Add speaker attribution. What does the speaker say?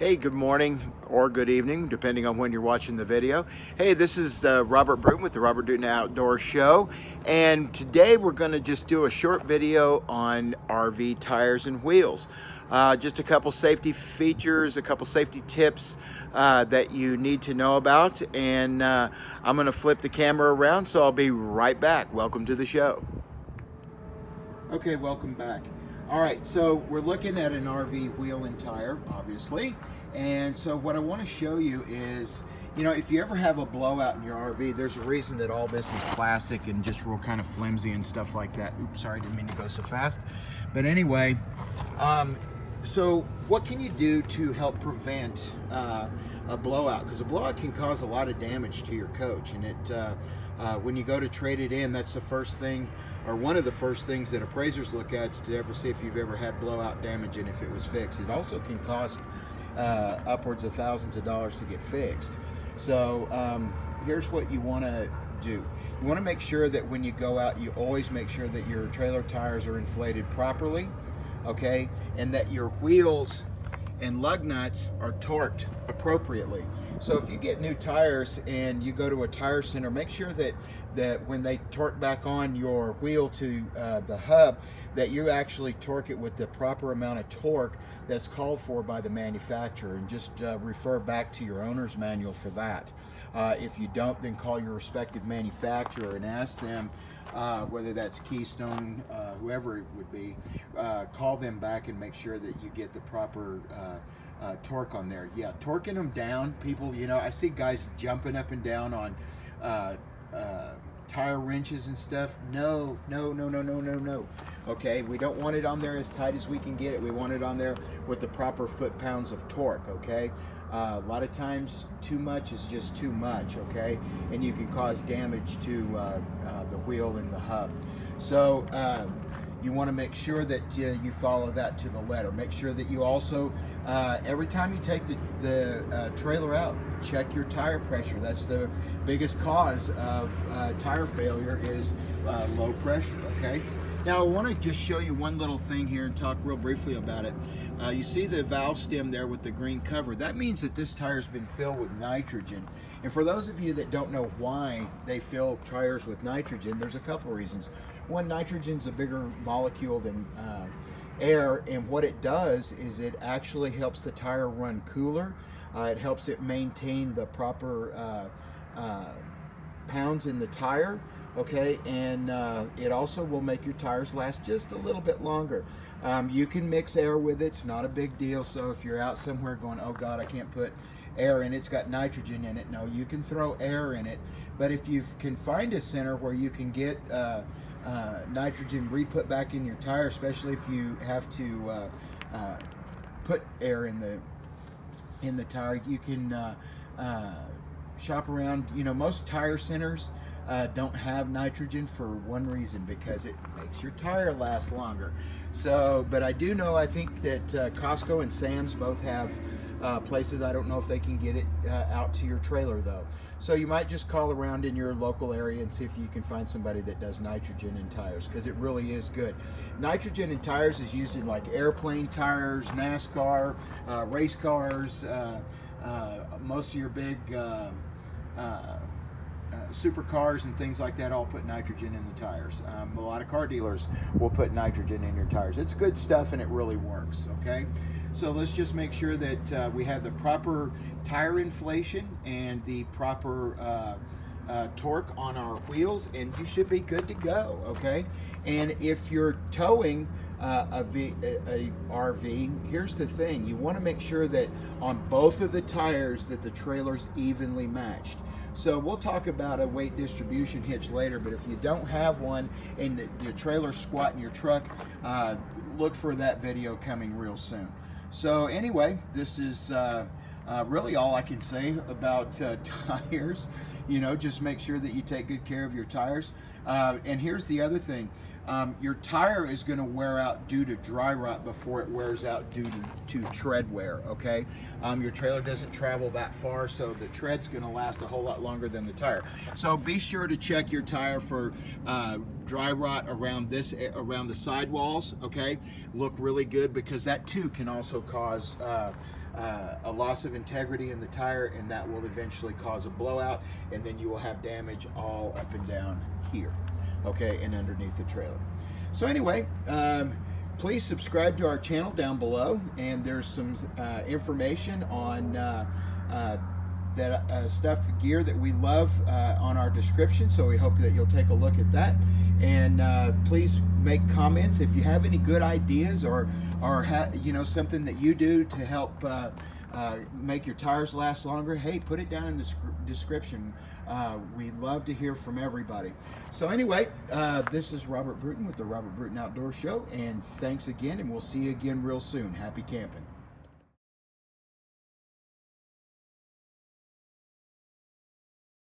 Speaker 1: Hey, good morning or good evening, depending on when you're watching the video. Hey, this is Robert Bruton with the Robert Bruton Outdoor Show, and today we're going to just do a short video on RV tires and wheels. Just a couple safety features, a couple safety tips that you need to know about, and I'm going to flip the camera around, so I'll be right back. Welcome to the show. Okay, welcome back. All right, so we're looking at an RV wheel and tire, obviously. And so what I want to show you is, you know, if you ever have a blowout in your RV, there's a reason that all this is plastic and just real kind of flimsy and stuff like that. Oops, sorry, didn't mean to go so fast. But anyway, so what can you do to help prevent a blowout? Because a blowout can cause a lot of damage to your coach, and when you go to trade it in, that's the first thing, or one of the first things that appraisers look at, is to ever see if you've ever had blowout damage and if it was fixed. It also can cost upwards of thousands of dollars to get fixed. So here's what you want to do. You want to make sure that when you go out, you always make sure that your trailer tires are inflated properly, okay, and that your wheels and lug nuts are torqued appropriately. So if you get new tires and you go to a tire center, make sure that when they torque back on your wheel to the hub, that you actually torque it with the proper amount of torque that's called for by the manufacturer, and just refer back to your owner's manual for that. If you don't, then call your respective manufacturer and ask them, whether that's Keystone, whoever it would be, call them back and make sure that you get the proper torque on there. Yeah, torquing them down, people, you know, I see guys jumping up and down on tire wrenches and stuff. No. Okay, we don't want it on there as tight as we can get it. We want it on there with the proper foot-pounds of torque, okay? A lot of times, too much is just too much, okay? And you can cause damage to the wheel and the hub. So you want to make sure that you follow that to the letter. Make sure that you also, every time you take the trailer out, check your tire pressure. That's the biggest cause of tire failure, is low pressure, okay? Now I want to just show you one little thing here and talk real briefly about it. You see the valve stem there with the green cover. That means that this tire's been filled with nitrogen. And for those of you that don't know why they fill tires with nitrogen, there's a couple reasons. One, nitrogen's a bigger molecule than air, and what it does is it actually helps the tire run cooler. It helps it maintain the proper pounds in the tire, okay, and it also will make your tires last just a little bit longer. You can mix air with it, it's not a big deal. So if you're out somewhere going, oh God, I can't put air in it, it's got nitrogen in it, no, you can throw air in it. But if you can find a center where you can get nitrogen re-put back in your tire, especially if you have to put air in the tire, you can shop around. You know, most tire centers don't have nitrogen for one reason, because it makes your tire last longer. So, but I do know, I think that Costco and Sam's both have places. I don't know if they can get it out to your trailer though. So you might just call around in your local area and see if you can find somebody that does nitrogen in tires, because it really is good. Nitrogen in tires is used in like airplane tires, NASCAR, race cars, most of your big supercars and things like that all put nitrogen in the tires. A lot of car dealers will put nitrogen in your tires. It's good stuff and it really works, okay? So let's just make sure that we have the proper tire inflation and the proper torque on our wheels, and you should be good to go, okay? And if you're towing a RV, here's the thing. You want to make sure that on both of the tires that the trailer's evenly matched. So we'll talk about a weight distribution hitch later, but if you don't have one and your trailer's squat in your truck, look for that video coming real soon. So anyway, this is really all I can say about tires. You know, just make sure that you take good care of your tires. And here's the other thing. Your tire is going to wear out due to dry rot before it wears out due to tread wear, okay? Your trailer doesn't travel that far, so the tread's going to last a whole lot longer than the tire. So be sure to check your tire for dry rot around the sidewalls, okay? Look really good, because that too can also cause a loss of integrity in the tire, and that will eventually cause a blowout, and then you will have damage all up and down here, okay, and underneath the trailer. So anyway, please subscribe to our channel down below, and there's some information on that stuff, gear that we love on our description, so we hope that you'll take a look at that. And please make comments if you have any good ideas, or you know, something that you do to help make your tires last longer. Hey, put it down in the description. We love to hear from everybody. So anyway, this is Robert Bruton with the Robert Bruton Outdoor Show, and thanks again, and we'll see you again real soon. Happy camping.